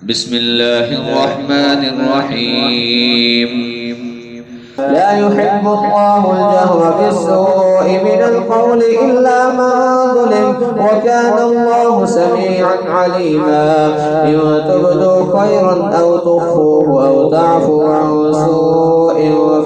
بسم الله الرحمن الرحيم. لا يحب الله الجهر بالسوء من القول إلا من ظلم، وكان الله سميعا عليما. إن تبدوا خيرا أو تخفوه أو تعفوا عن سوء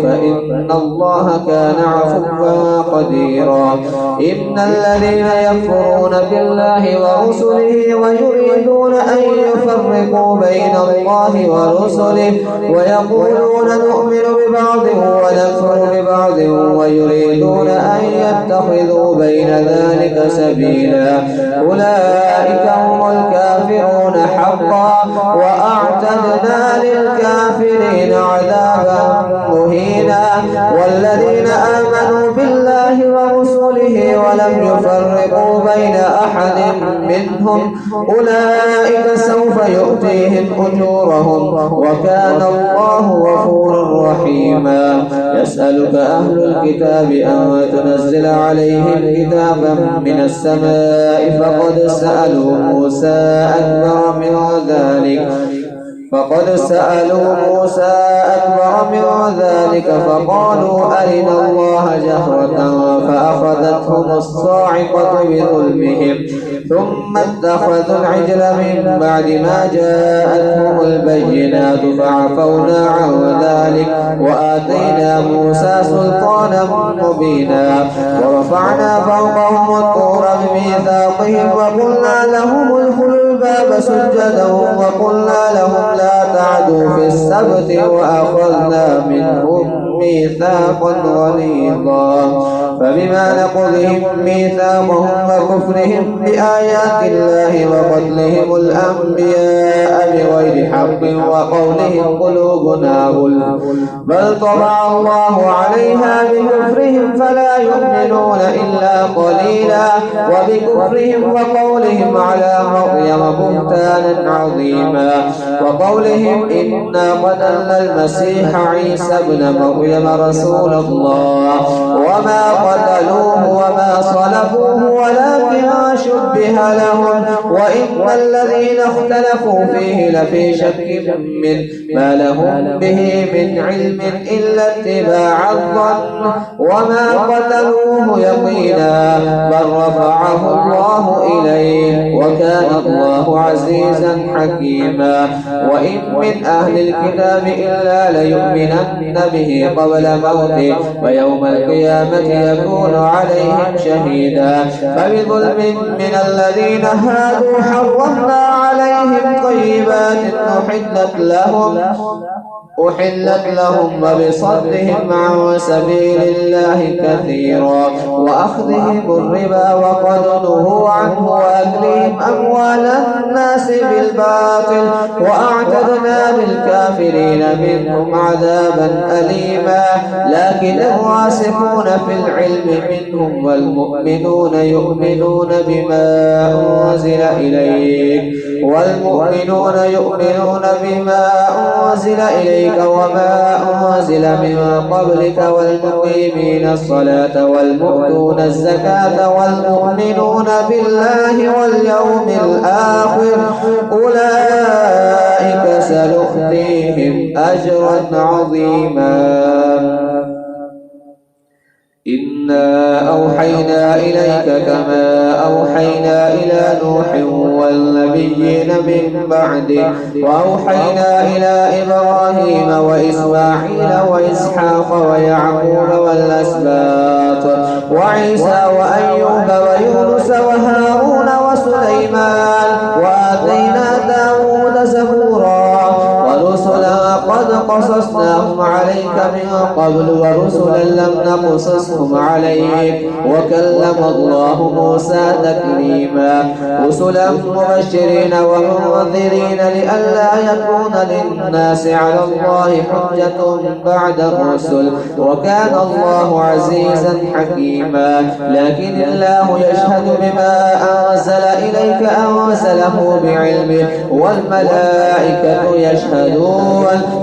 فإن الله كان عفوا قديرا. إن الذين يكفرون بالله ورسله ويريدون أن يفرقوا بين الله ورسله ويقولون نؤمن ببعض ونكفر ببعض ويريدون أن يتخذوا بين ذلك سبيلا، أولئك هم الكافرون حقا، وأعتدنا للكافرين عذابا مهينا. والذين آمنوا بالله ورسله ولم يفرقوا بين أحد منهم أولئك سوف يؤتيهم أجورهم، وكان الله غفورا رحيما. يسألك أهل الكتاب أن تنزل عليهم كتابا من السماء فقد سألوا موسى أكبر من ذلك فقالوا أرنا الله جهرة فأخذتهم الصاعقة بظلمهم ثم اتخذوا العجل من بعد ما جاءتهم البينات فعفونا عن ذلك وآتينا موسى سلطانا مبينا. ورفعنا فوقهم الطور بميثاقهم وقلنا لهم ادخلوا الباب سجدا وقلنا لهم لا تعدوا في السبت وأخذنا منهم ميثاقا غليظا. فبما نقضهم ميثاقهم وكفرهم بآيات الله وقتلهم الأنبياء بغير حق وقولهم قلوبنا غلف بل طبع الله عليها بكفرهم فلا يؤمنون إلا قليلا. وبكفرهم وقولهم على مريم بهتانا عظيما، وقولهم إنا قتلنا المسيح عيسى ابن مريم رسول الله وما قتلوه وما صلبوه ولكن شبه لهم، وإن الذين اختلفوا فيه لفي شك منه ما لهم به من علم إلا اتباع الظن وما قتلوه يقينا بل رفعه الله إليه وكان الله عزيزا حكيما. وإن من أهل الكتاب إلا ليؤمنن به قبل موته ويوم القيامة يكون عليهم شهيدا. فبظلم من الذين هادوا حرمنا عليهم طيبات أحلت لهم وبصدهم عن سبيل الله كثيرا وأخذهم الربا وقد نهوا عنه وأكلهم أموال الناس بالباطل وأعتدنا للكافرين منهم عذابا أليما. لكن الراسخون في العلم منهم والمؤمنون يؤمنون بما أنزل إليك وما أنزل من قبلك والمقيمين الصلاة والمؤتون الزكاة والمؤمنون بالله واليوم الآخر أولئك سنؤتيهم أجرا عظيما. إنا أوحينا إليك كما أوحينا إلى نوح والنبيين من بعده وأوحينا إلى إبراهيم وإسماعيل وإسحاق ويعقوب والأسباط وعيسى وأيوب ويونس وهارون وسليمان وآتينا داود زبورا ورسلا قد قصصناهم عليك من قبل ورسلا لم نقصصهم عليك وكلم الله موسى تكليما. رسلا مبشرين ومنذرين لئلا يكون للناس على الله حجة بعد الرسل وكان الله عزيزا حكيما. لكن الله يشهد بما أنزل إليك أنزله بعلمه والملائكة يشهدون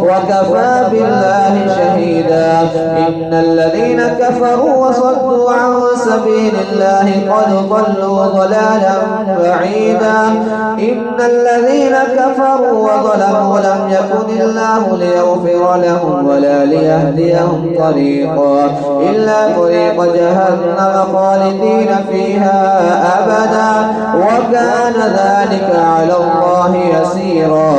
وكفى وكفى بالله شهيدا. إن الذين كفروا وصدوا عن سبيل الله قد ضلوا ضلالا بعيدا. إن الذين كفروا وظلموا لم يكن الله ليغفر لهم ولا ليهديهم طريقا إلا طريق جهنم خالدين فيها أبدا وكان ذلك على الله يسيرا.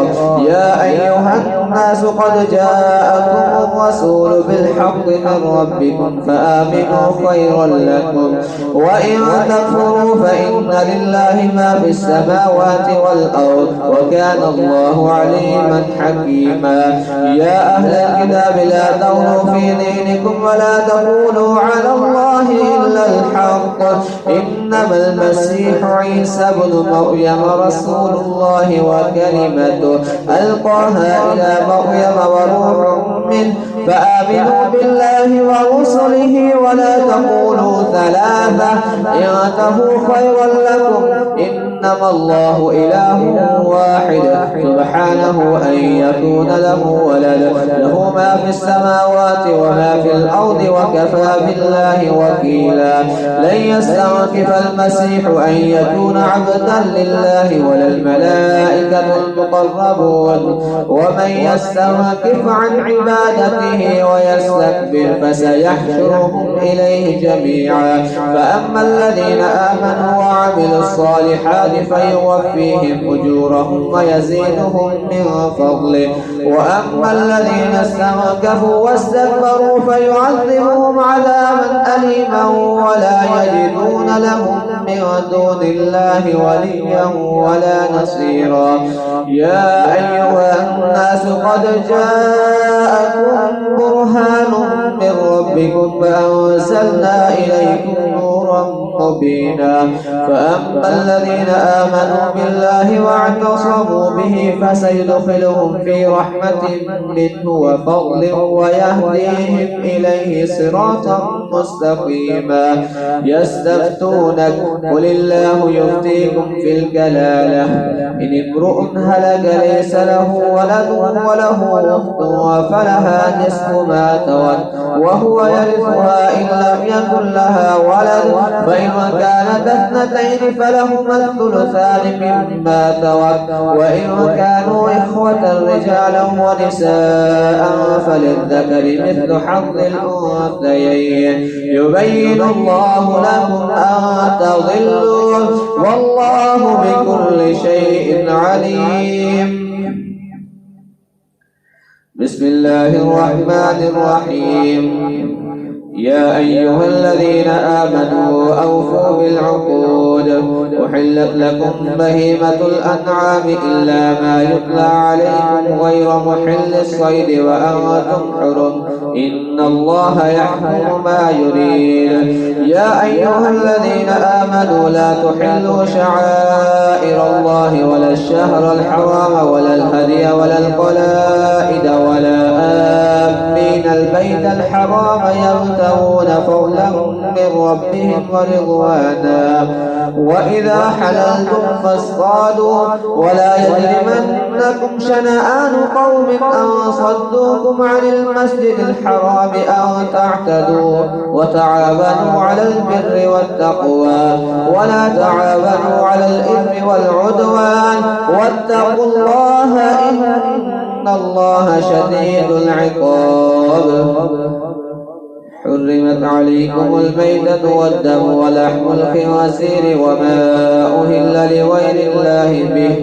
يا أيها الناس قد جاءكم الرسول بالحق من ربكم فآمنوا خيرا لكم وإن تكفروا فإن لله ما في السماوات والأرض وكان الله عليما حكيما. يا أهل الكتاب لا تغلوا في دينكم ولا تقولوا على الله إلا الحق إنما المسيح عيسى بن مريم رسول الله وكلمته ألقاها إلى مريم وروح منه فآمنوا بالله ورسله ولا تقولوا ثلاثة انتهوا خيرا لكم إنما الله إله واحد سبحانه أن يكون له ولد له ما في السماوات وما في الأرض وكفى بالله وكيلا. لن يستنكف المسيح أن يكون عبدا لله ولا الملائكة المقربون ومن يستنكف عن عبادته ويستكبر فسيحشرهم إليه جميعا. فأما الذين آمنوا وعملوا الصالحات فيوفيهم أجورهم ويزيدهم من فضله وأما الذين استنكفوا واستكبروا فيعذبهم عذابا أليما ولا يجدون لهم من دون الله وليا ولا نصيرا. يا أيها الناس قد جاءكم برهان من ربكم فأنزلنا إليكم نورا مبينا. فأما الذين آمنوا بالله واعتصموا به فسيدخلهم في رحمة منه وفضل ويهديهم إليه صراطا مستقيما. يستفتونك قل الله يفتيكم في الكلالة إن امرؤ هلك ليس له ولد وله أخت فلها نصف ما ترك وهو يرثها إن لم يكن لها ولد فإن كانت اثنتين فلهما الثلثان مما ترك وإن كانوا إخوة رجالا ونساء فللذكر مثل حظ الأنثيين يبين الله لكم أن تضلوا والله بكل شيء عليم. بسم الله الرحمن الرحيم. يا أيها الذين آمنوا أوفوا بالعقود أحلت لكم بهيمة الأنعام إلا ما يتلى عليكم غير محل الصيد وأنتم حرم إن الله يحكم ما يريد. يا أيها الذين آمنوا لا تحلوا شعائر الله ولا الشهر الحرام ولا الهدي ولا القلائد ولا آمين البيت الحرام يبتغون فضلا من ربهم ورضوانا وإذا حللتم فاصطادوا ولا يجرمنكم شنآن قوم أن صدوكم عن المسجد الحرام أن تعتدوا وتعاونوا على البر والتقوى ولا تعاونوا على الإثم والعدوان واتقوا الله إن الله شديد العقاب. حرمت عليكم الميتة والدم ولحم الخنزير وما أهل لغير الله به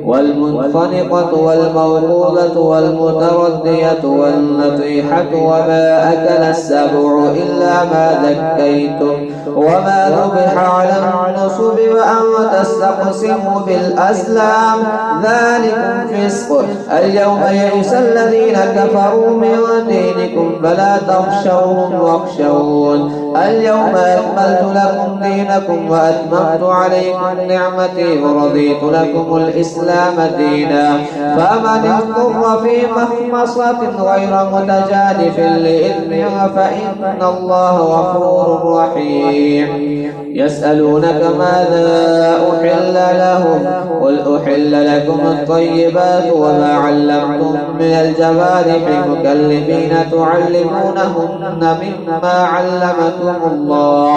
والمنخنقة والموقوذة والمتردية والنطيحة وما أكل السبع إلا ما ذكيتم وما ذبح على النصب وأن تستقسموا بالأزلام ذلكم فسق. اليوم يئس الذين كفروا من دينكم فلا تخشوهم واخشون اليوم أكملت لكم دينكم وأتممت عليكم نعمتي ورضيت لكم الإسلام دينا فمن اضطر في مخمصة غير متجانف لإثم فإن الله غفور رحيم. يسألونك ماذا أحل لهم قل أحل لكم الطيبات وما علمتم من الجوارح مكلفين تعلمونهن مما علمكم الله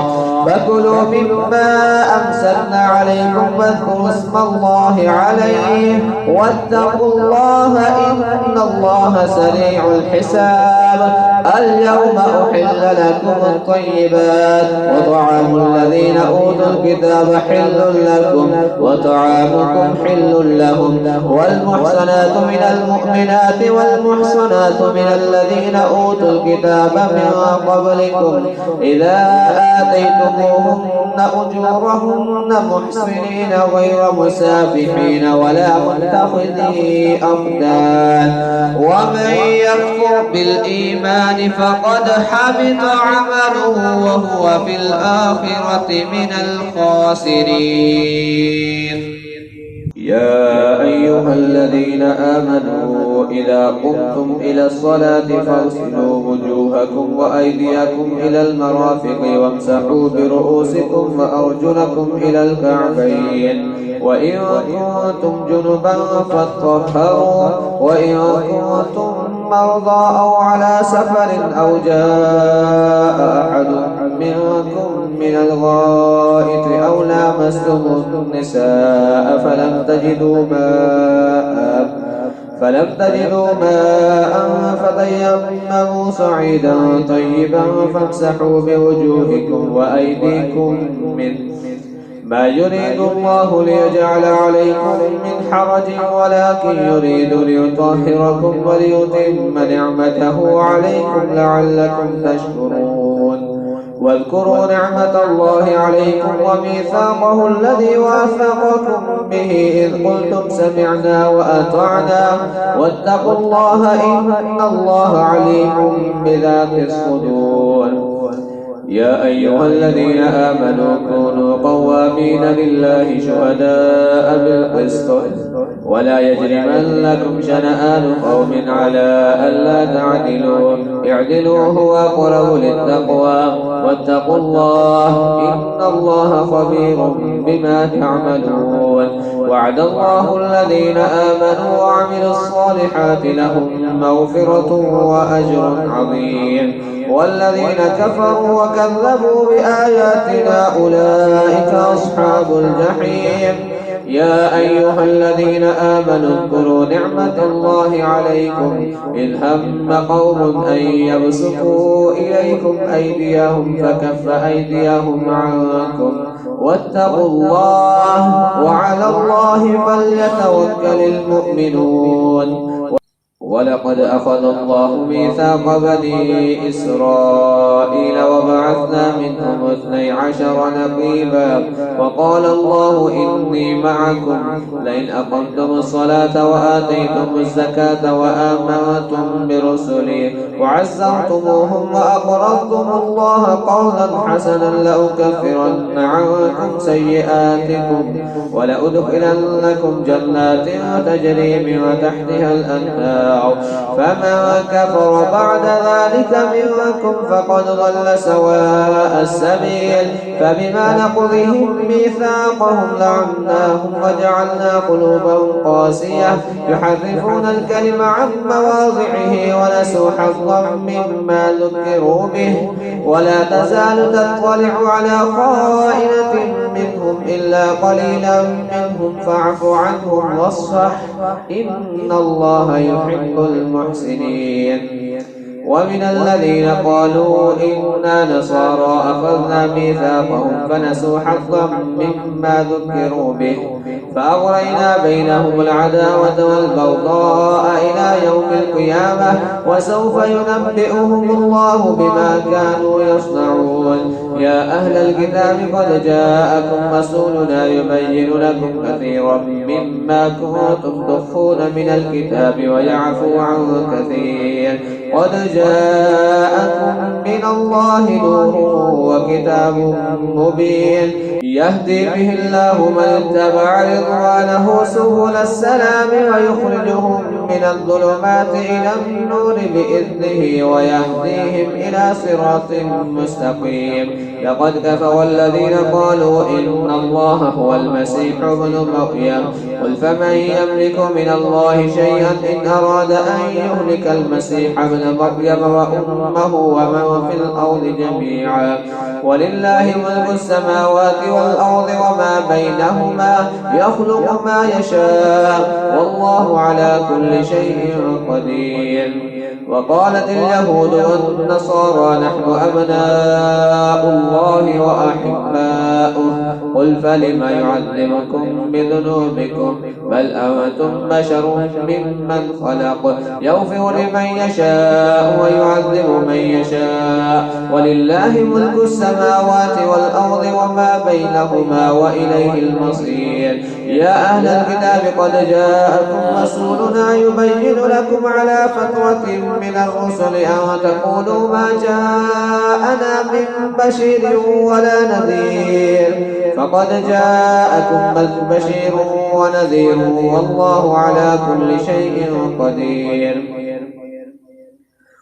فكلوا مما أمسكنا عليكم واذكروا اسم الله عليه واتقوا الله إن الله سريع الحساب. اليوم أحل لكم الطيبات وطعام الذين أوتوا الكتاب حل لكم وطعامكم حل لهم والمحصنات من المؤمنات والمحصنات من الذين أوتوا الكتاب من قبلكم إذا آتيتموهن أجورهن محصنين غير مسافحين ولا متخذي أخدان ومن يكفر بالإيمان فقد حبط عمله وهو في الآخرة من الخاسرين. يا أيها الذين آمنوا إذا قمتم إلى الصلاة فاغسلوا وجوهكم وأيديكم إلى المرافق وامسحوا برؤوسكم وأرجلكم إلى الكعبين وإن كنتم جنبا فاطهروا وإن كنتم مرضى أو على سفر أو جاء أحد منكم من الغائط أو لامستم النساء فلم تجدوا ماء فتيمموا صعيدا طيبا فامسحوا بوجوهكم وأيديكم منه ما يريد الله ليجعل عليكم من حرج ولكن يريد ليطهركم وليتم نعمته عليكم لعلكم تشكرون. واذكروا نعمة الله عليكم وميثاقه الذي واثقكم به إذ قلتم سمعنا وأطعنا واتقوا الله إن الله عليم بذات الصدور. يا أيها الذين آمنوا كونوا قوامين لله شهداء بالقسط ولا يجرمنكم شنآن قوم على ألا تعدلوا اعدلوا هو أقرب للتقوى واتقوا الله إن الله خبير بما تعملون. وعد الله الذين آمنوا وعملوا الصالحات لهم مغفرة وأجر عظيم والذين كفروا وكذبوا بآياتنا أولئك أصحاب الجحيم. يا أيها الذين آمنوا اذكروا نعمة الله عليكم إذ هم قوم أن يبسطوا إليكم أيديهم فكف أيديهم عنكم واتقوا الله وعلى الله فليتوكل المؤمنون. ولقد أخذ الله ميثاق بني إسرائيل وبعثنا منهم 12 نقيبا وقال الله إني معكم لئن أقمتم الصلاة وآتيتم الزكاة وآمنتم برسلي وعزرتموهم وأقرضتم الله قرضا حسنا لأكفرن عنكم سيئاتكم ولأدخلنكم جنات تجري من تحتها الأنهار فمن كفر بعد ذلك منكم فقد ضل سواء السبيل. فبما نقضهم ميثاقهم لعناهم وجعلنا قلوبهم قاسية يحرفون الكلم عن مواضعه ونسوا حظا مما ذكروا به ولا تزال تطلع على خائنة منهم إلا قليلا منهم فاعف عنهم واصفح إن الله يحب المحسنين. ومن الذين قالوا إنا نصارى أخذنا ميثاقهم فنسوا حظا مما ذكروا به فأغرينا بينهم العداوة والبغضاء إلى يوم القيامة وسوف ينبئهم الله بما كانوا يصنعون. يا أهل الكتاب قد جاءكم رسولنا يبين لكم كثيرا مما كنتم تخفون من الكتاب ويعفو عن كثير قد جاءكم من الله نور وكتاب مبين يهدي به الله من اتبع رضوانه سبل السلام ويخرجهم من الظلمات إلى النور بإذنه ويهديهم إلى صراط مستقيم. لقد كفر الذين قالوا إن الله هو المسيح ابن مريم قل فمن يملك من الله شيئا إن أراد أن يهلك المسيح ابن مريم وأمه ومن في الأرض جميعا ولله ملك السماوات والأرض وما بينهما يخلق ما يشاء والله على كل شيء قدير. وقالت اليهود والنصارى نحن أبناء الله وأحباؤه قل فلم يعذبكم بذنوبكم بل أنتم بشر ممن خلق يغفر لمن يشاء ويعذب من يشاء ولله ملك السماوات والأرض وما بينهما وإليه المصير. يا أهل الكتاب قد جاءكم رسولنا يبين لكم على فترة من الرسل أن تقولوا ما جاءنا من بشير ولا نذير فقد جاءكم بشير ونذير والله على كل شيء قدير.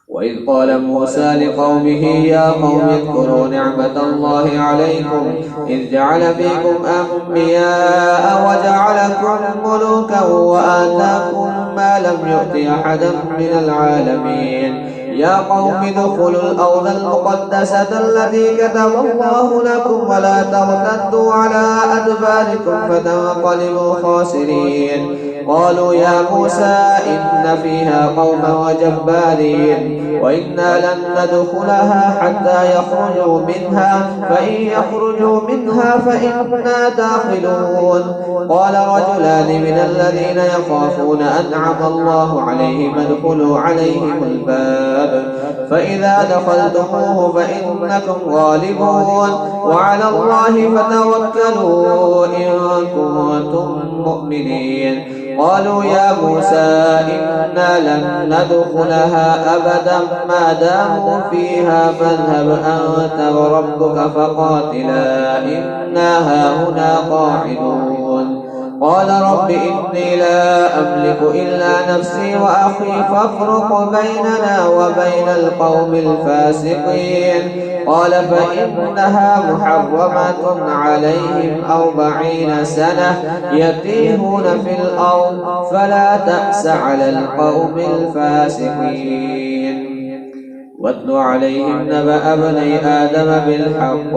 وإذ قال موسى لقومه يا قوم اذكروا نعمة الله عليكم إذ جعل فيكم أنبياء وجعلكم ملوكا وآتاكم ما لم يؤت أحدا من العالمين. يا قوم ادخلوا الأرض المقدسة التي كتب الله لكم ولا ترتدوا على أدباركم فتنقلبوا خاسرين. قالوا يا موسى إن فيها قوما جبارين وإنا لن ندخلها حتى يخرجوا منها فإن يخرجوا منها فإنا داخلون. قال رجلان من الذين يخافون أنعم الله عليهم ادخلوا عليهم الباب فإذا دخلتموه فإنكم غالبون وعلى الله فتوكلوا إن كنتم مؤمنين. قالوا يا موسى إنا لن ندخلها أبدا ما داموا فيها فاذهب أنت وربك فقاتلا إنا هاهنا قاعدون. قال رب إني لا أملك إلا نفسي وأخي فافرق بيننا وبين القوم الفاسقين. قال فإنها محرمة عليهم 40 سنة يتيهون في الأرض فلا تأس على القوم الفاسقين. واتل عليهم نبأ ابني آدم بالحق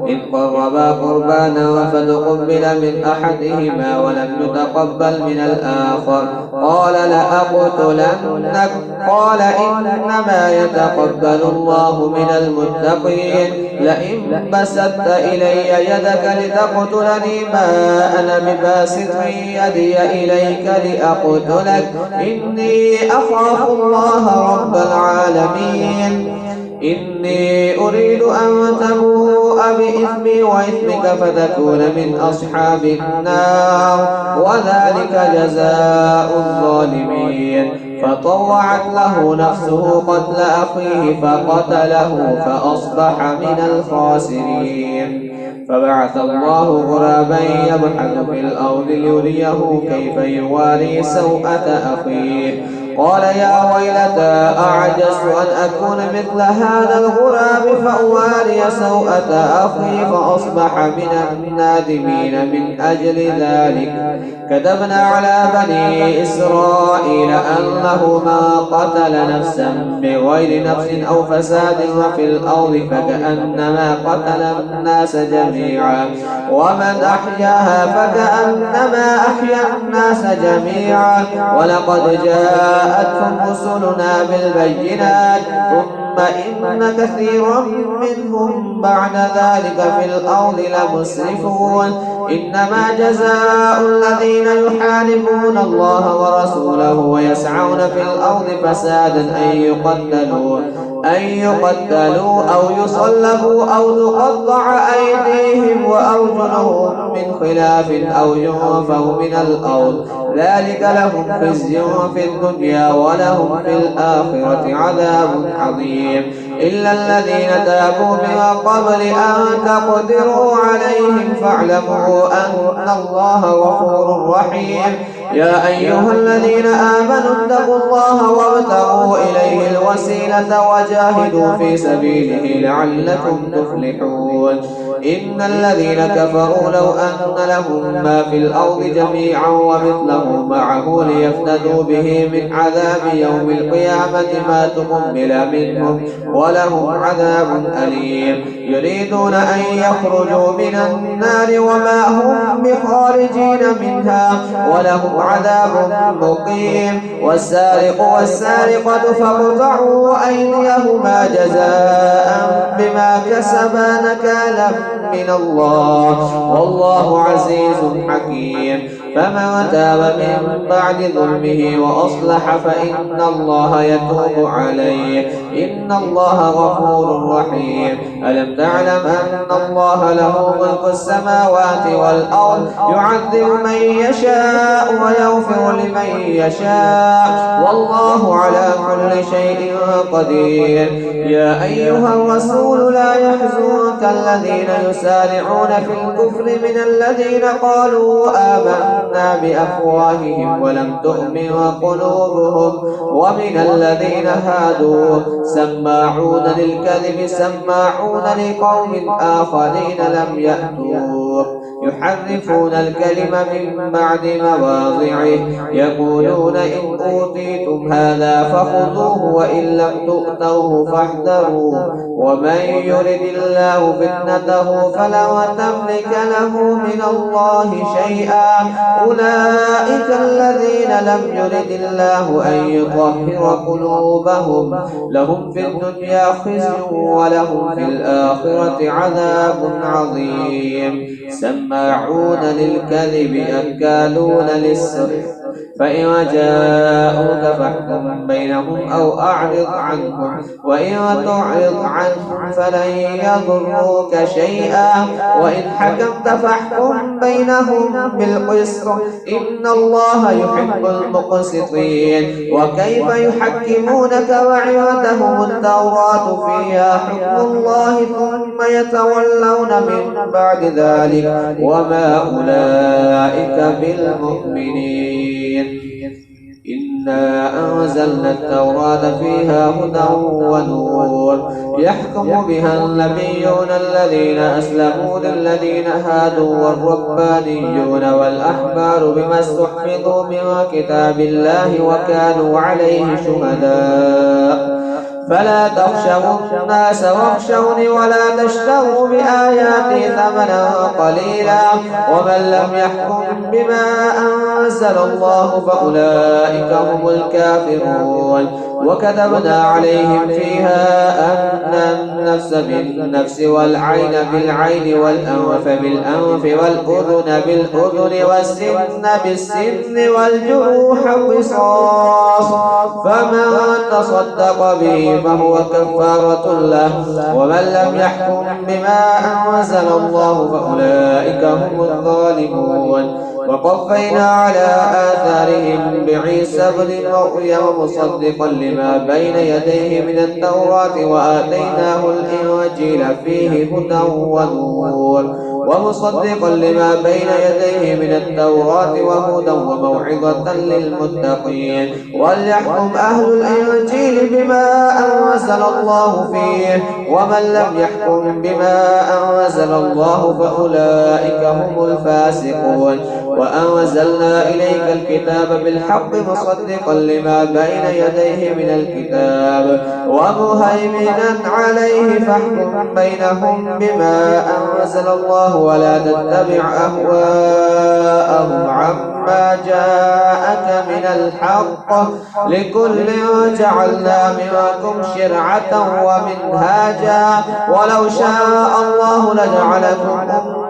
إذ قربا قربانا فتقبل من أحدهما ولم يتقبل من الآخر قال لأقتلنك قال إنما يتقبل الله من المتقين. لئن بسطت إلي يدك لتقتلني ما أنا بباسط يدي إليك لأقتلك إني أخاف الله رب العالمين. إني أريد أن تبوء بإثمي وإثمك فتكون من أصحاب النار وذلك جزاء الظالمين. فطوعت له نفسه قتل أخيه فقتله فأصبح من الخاسرين. فبعث الله غرابا يبحث في الأرض ليريه كيف يواري سوءة أخيه قال يا ويلتى أعجزت أن أكون مثل هذا الغراب فأواري سوءة أخي فأصبح من النادمين. من أجل ذلك كتبنا على بني إسرائيل أنه من قتل نفسا بغير نفس أو فساد في الأرض فكأنما قتل الناس جميعا ومن أحياها فكأنما أحيا الناس جميعا. ولقد جاءتهم رسلنا بالبينات ثم إن كثيرا منهم بعد ذلك في الأرض لمسرفون. إنما جزاء الذين يحاربون الله ورسوله ويسعون في الأرض فسادا أن يقتلوا أن يقتلوا أو يصلبوا أو تقطع أيديهم وأرجلهم من خلاف أو ينفوا من الأرض ذلك لهم خزي في الدنيا ولهم في الآخرة عذاب عظيم إلا الذين تابوا من قبل أن تقدروا عليهم فاعلموا أن الله غفور رحيم يا أيها الذين آمنوا اتقوا الله وابتغوا إليه الوسيلة وجاهدوا في سبيله لعلكم تفلحون إن الذين كفروا لو أن لهم ما في الأرض جميعا ومثله معه ليفتدوا به من عذاب يوم القيامة ما تقبل منهم ولهم عذاب أليم يريدون أن يخرجوا من النار وما هم بخارجين منها ولهم عذاب مقيم والسارق والسارقة فاقطعوا أيديهما جزاء بما كسبا نكالا من الله والله عزيز حكيم فمن تاب من بعد ظلمه وأصلح فإن الله يتوب عليه إن الله غفور رحيم ألم تعلم أن الله له ملك السماوات والأرض يعذب من يشاء ويغفر لمن يشاء والله على كل شيء قدير يا أيها الرسول لا يحزنك الذين يسارعون في الكفر من الذين قالوا آمنا بأفواههم ولم تؤمن قلوبهم ومن الذين هادوا سماعون للكذب سماعون لقوم آخرين لم يأتوك يحرفون الكلم من بعد مواضعه يقولون إن أوتيتم هذا فخذوه وإن لم تؤتوه فاحذروا ومن يرد الله فتنته فلا تملك له من الله شيئا أولئك الذين لم يرد الله أن يطهر قلوبهم لهم في الدنيا خزي ولهم في الآخرة عذاب عظيم سماعون للكذب أكالون للسحت فإن جاءوك فاحكم بينهم أو أعرض عنهم وإن تعرض عنهم فلن يضروك شيئا وإن حكمت فاحكم بينهم بالقسط إن الله يحب المقسطين وكيف يحكمونك وعندهم التوراة فيها حكم الله ثم يتولون من بعد ذلك وما أولئك بالمؤمنين إنا أنزلنا التوراة فيها هدى ونور يحكم بها النبيون الذين أسلموا للذين هادوا والربانيون والأحبار بما استحفظوا من كتاب الله وكانوا عليه شهداء فلا تخشوا الناس واخشوني ولا تشتروا بآياتي ثمنا قليلا ومن لم يحكم بما أنزل الله فأولئك هم الكافرون وكتبنا عليهم فيها أن النفس بالنفس والعين بالعين والأنف بالأنف والأذن بالأذن والسن بالسن والجروح قصاص فمن تصدق به فهو كفارة له ومن لم يحكم بما أنزل الله فأولئك هم الظالمون وقفينا على آثارهم بعيسى ابن مريم مصدقا لما بين يديه من التوراة وآتيناه الإنجيل فيه هدى ونور ومصدقا لما بين يديه من التوراة وهدى وموعظة للمتقين وليحكم أهل الإنجيل بما أنزل الله فيه ومن لم يحكم بما أنزل الله فأولئك هم الفاسقون وأنزلنا إليك الكتاب بالحق مصدقا لما بين يديه من الكتاب ومهيمنا عليه فاحكم بينهم بما أنزل الله ولا تتبع أهواءهم عما جاءك من الحق لكل جعلنا منكم شرعة ومنهاجا ولو شاء الله لجعلكم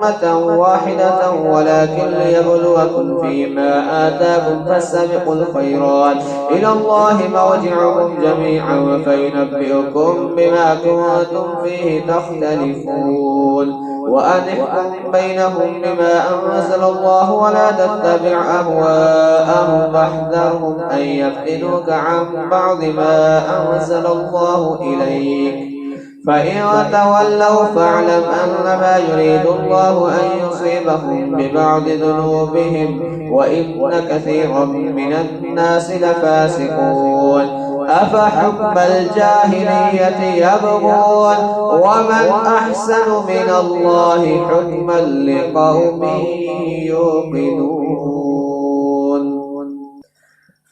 أمة واحدة ولكن ليبلوكم فيما آتاكم فاستبقوا الخيرات إلى الله مرجعكم جميعا فينبئكم بما كنتم فيه تختلفون وأن احكم بينهم بما أنزل الله ولا تتبع أهواءهم واحذرهم أن يفتنوك عن بعض ما أنزل الله إليك فإن تولوا فاعلم أنما يريد الله أن يصيبهم ببعض ذنوبهم وإن كثيرا من الناس لفاسقون أفحكم الجاهلية يبغون ومن أحسن من الله حكما لقوم يوقنون.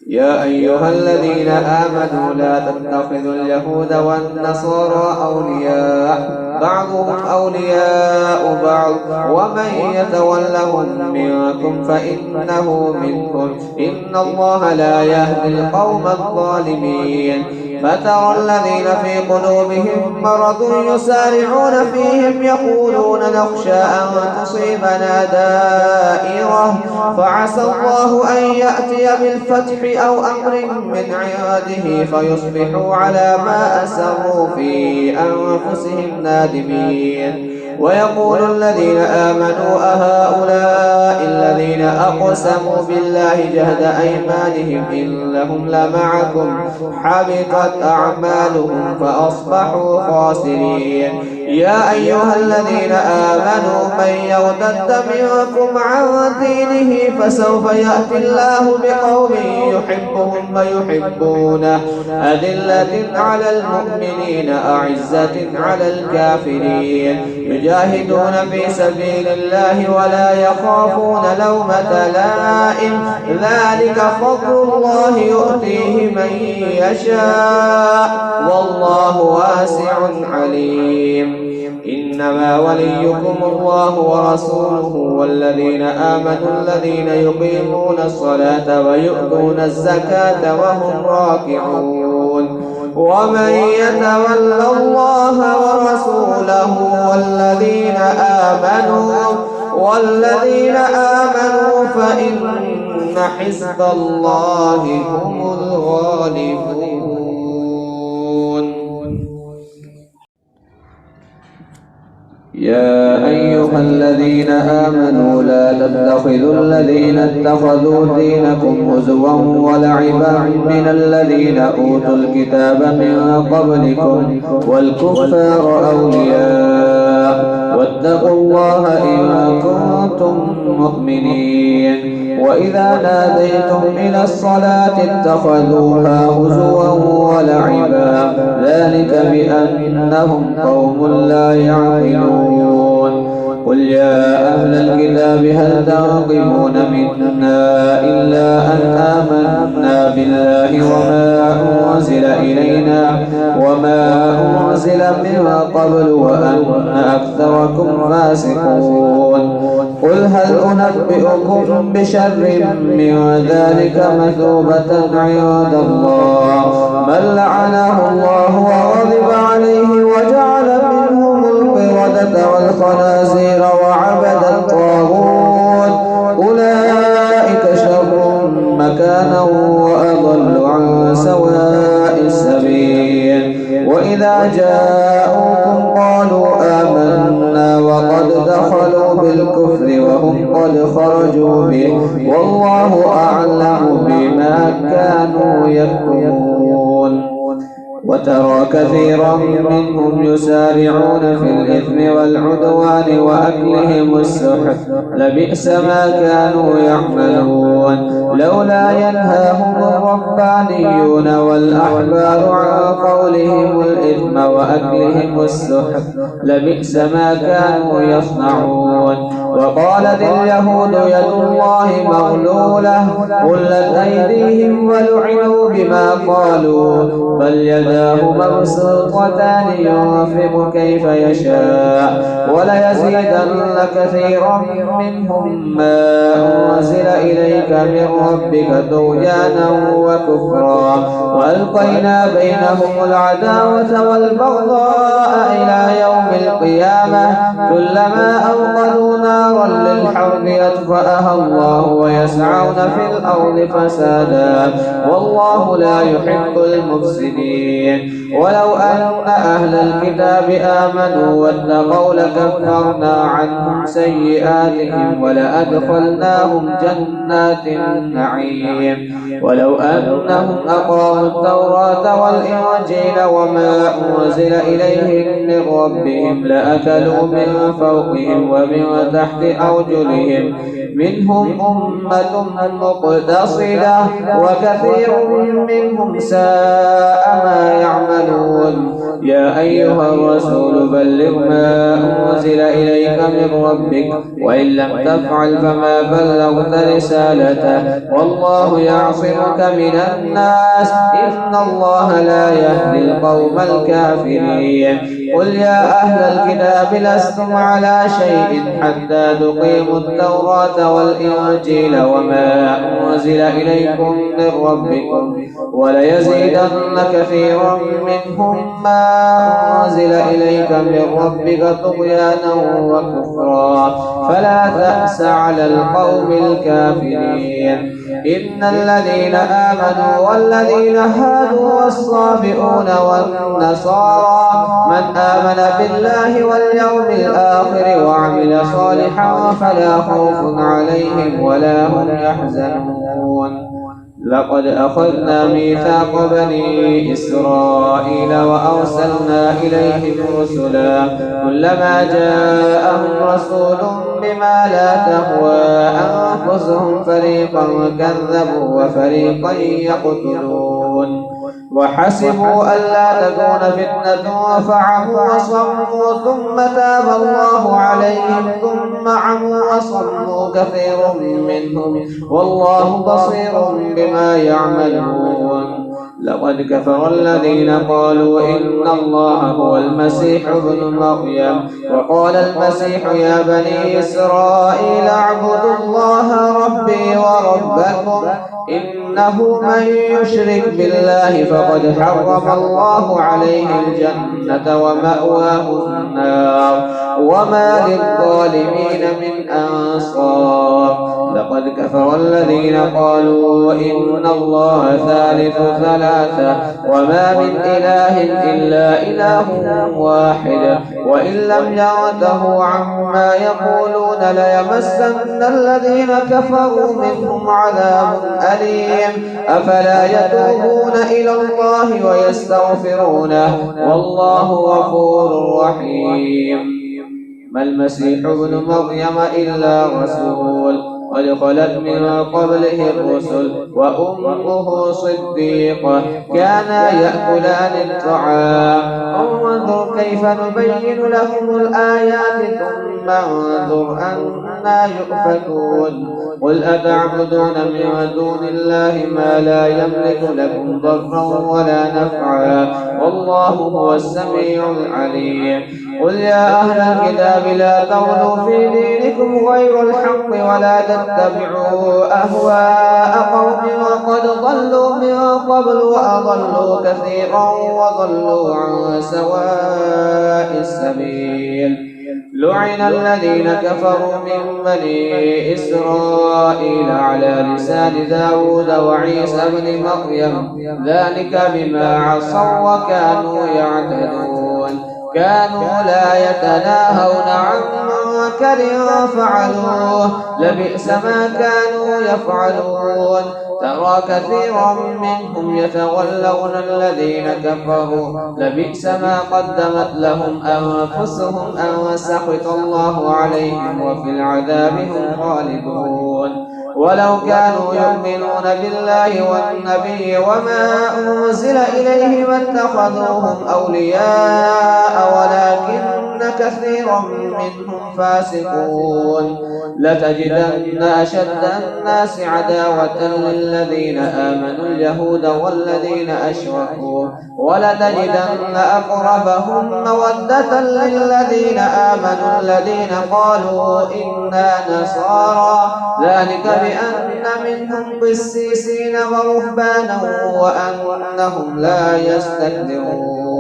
يا أيها الذين آمنوا لا تتخذوا اليهود والنصارى أولياء بعضهم أولياء بعض ومن يتولهم منكم فإنه منهم إن الله لا يهدي القوم الظالمين. فترى الذين في قلوبهم مرض يسارعون فيهم يقولون نخشى أن تصيبنا دائرة فعسى الله أن يأتي بالفتح أو أمر من عنده فيصبحوا على ما أسروا في أنفسهم نادمين. ويقول الذين آمنوا أهؤلاء الذين أقسموا بالله جهد أيمانهم إنهم لمعكم حبطت أعمالهم فأصبحوا خاسرين. يا أيها الذين آمنوا من يرتد منكم عن دينه فسوف يأتي الله بقوم يحبهم ويحبونه أذلة على المؤمنين أعزة على الكافرين يجاهدون في سبيل الله ولا يخافون لومة لائم ذلك فضل الله يؤتيه من يشاء والله واسع عليم. إنما وليكم الله ورسوله والذين آمنوا الذين يقيمون الصلاة ويؤتون الزكاة وهم راكعون. ومن يتول الله ورسوله والذين آمنوا فإن حزب الله هم الغالبون. يا أيها الذين آمنوا لا تتخذوا الذين اتخذوا دينكم هزوا ولعبا من الذين أوتوا الكتاب من قبلكم والكفار أولياء واتقوا الله إن كنتم مؤمنين. وإذا ناديتم إلى الصلاة اتخذوها هزوا ولعبا ذلك بأنهم قوم لا يعقلون. قل يا أهل الكتاب هل تنقمون منا إلا أن آمنا بالله وما أنزل إلينا وما أنزل من قبل وأن أكثركم فاسقون. قل هل أنبئكم بشر من ذلك مثوبة عند الله من لعنه الله وغضب عليه وجعل منهم القردة والخنازير وعبد الطاغوت أولئك شر مكانا وأضل عن سواء السبيل. وإذا جاءوكم قالوا آمنا وقد دخلوا بالكفر وهم قد خرجوا به والله أعلم بما كانوا يكتمون. وترى كثيرا منهم يسارعون في الإثم والعدوان وأكلهم السحت لبئس ما كانوا يعملون. لولا ينهاهم الربانيون والأحبار عن قولهم الإثم وأكلهم السحت لبئس ما كانوا يصنعون. وقالت اليهود يد الله مغلولة غلت أيديهم ولعنوا بما قالوا بل يداه مبسوطتان ينفق كيف يشاء وليزيدن كثيرا منهم ما أنزل إليك من ربك طغيانا وكفرا وألقينا بينهم العداوة والبغضاء إلى يوم القيامة كلما أوقدوا نارا للحرب أطفأها الله ويسعون في الأرض فسادا والله لا يحب المفسدين ولو أن أهل الكتاب آمنوا واتقوا لكفرنا عنهم سيئاتهم ولأدخلناهم جنات النعيم ولو أنهم أقاموا التوراة والإنجيل وما أنزل إليهم من ربهم لأكلوا من فوقهم ومن تحت أرجلهم منهم أمة مقتصدة وكثير منهم ساء ما يعملون يا أيها الرسول بلغ ما أنزل إليك من ربك وإن لم تفعل فما بلغت رسالته والله يعصمك من الناس إن الله لا يهدي القوم الكافرين قل يا أهل الكتاب لستم على شيء حتى تقيموا التوراة والإنجيل وما أنزل إليكم من ربكم وليزيدن كثيرا منهم ما أنزل إليك من ربك طغيانا وكفرا فلا تأس على القوم الكافرين إن الذين آمنوا والذين هادوا والصابئون والنصارى من آمن بالله واليوم الآخر وعمل صالحا فلا خوف عليهم ولا هم يحزنون لقد أخذنا ميثاق بني إسرائيل وأرسلنا إليهم رسلا كلما جاءهم رسول بما لا تهوى أنفسهم فريقا كذبوا وفريقا يقتلون وحسبوا ألا تكون فتنة فعموا وصموا ثم تاب الله عليهم ثم عموا وصموا كثير منهم والله بصير بما يعملون لقد كفر الذين قالوا إن الله هو المسيح ابن مريم وقال المسيح يا بني إسرائيل اعبدوا الله ربي وربكم إنه من يشرك بالله فقد حرم الله عليه الجنة ومأواه النار وما للظالمين من أنصار لقد كفر الذين قالوا إن الله ثالث ثلاثة وما من إله إلا إله واحد وإن لم ينتهوا عما يقولون ليمسن الذين كفروا منهم عذاب أليم أفلا يتوبون إلى الله ويستغفرونه والله غفور رحيم ما المسيح ابن مريم إلا رسول قد خلت من قبله الرسل وأمه صديقة كانا يأكلان الطعام انظر كيف نبين لهم الآيات ثم انظر أنا يؤفكون قل أتعبدون من دون الله ما لا يملك لكم ضرا ولا نفعا والله هو السميع العليم قل يا أهل الكتاب لا تغلوا في دينكم غير الحق ولا تتبعوا أهواء قوم وقد ضلوا من قبل وأضلوا كثيرا وضلوا عن سواء السبيل لعن الذين كفروا من بني إسرائيل على لسان داود وعيسى بن مريم ذلك بما عصوا وكانوا يعتدون كانوا لا يتناهون عن منكر فعلوه لبئس ما كانوا يفعلون ترى كثيرا منهم يتولون الذين كفروا لبئس ما قدمت لهم أنفسهم أن سخط الله عليهم وفي العذاب هم خالدون ولو كانوا يؤمنون بالله والنبي وما أنزل إليه ما اتخذوهم أولياء ولكن وإن كثيرا منهم فاسقون لتجدن أشد الناس عداوة للذين آمنوا اليهود والذين أشركوا ولتجدن أقربهم مودة للذين آمنوا الذين قالوا إنا نصارى ذلك بأن منهم قسيسين ورهبانا وأنهم لا يستكبرون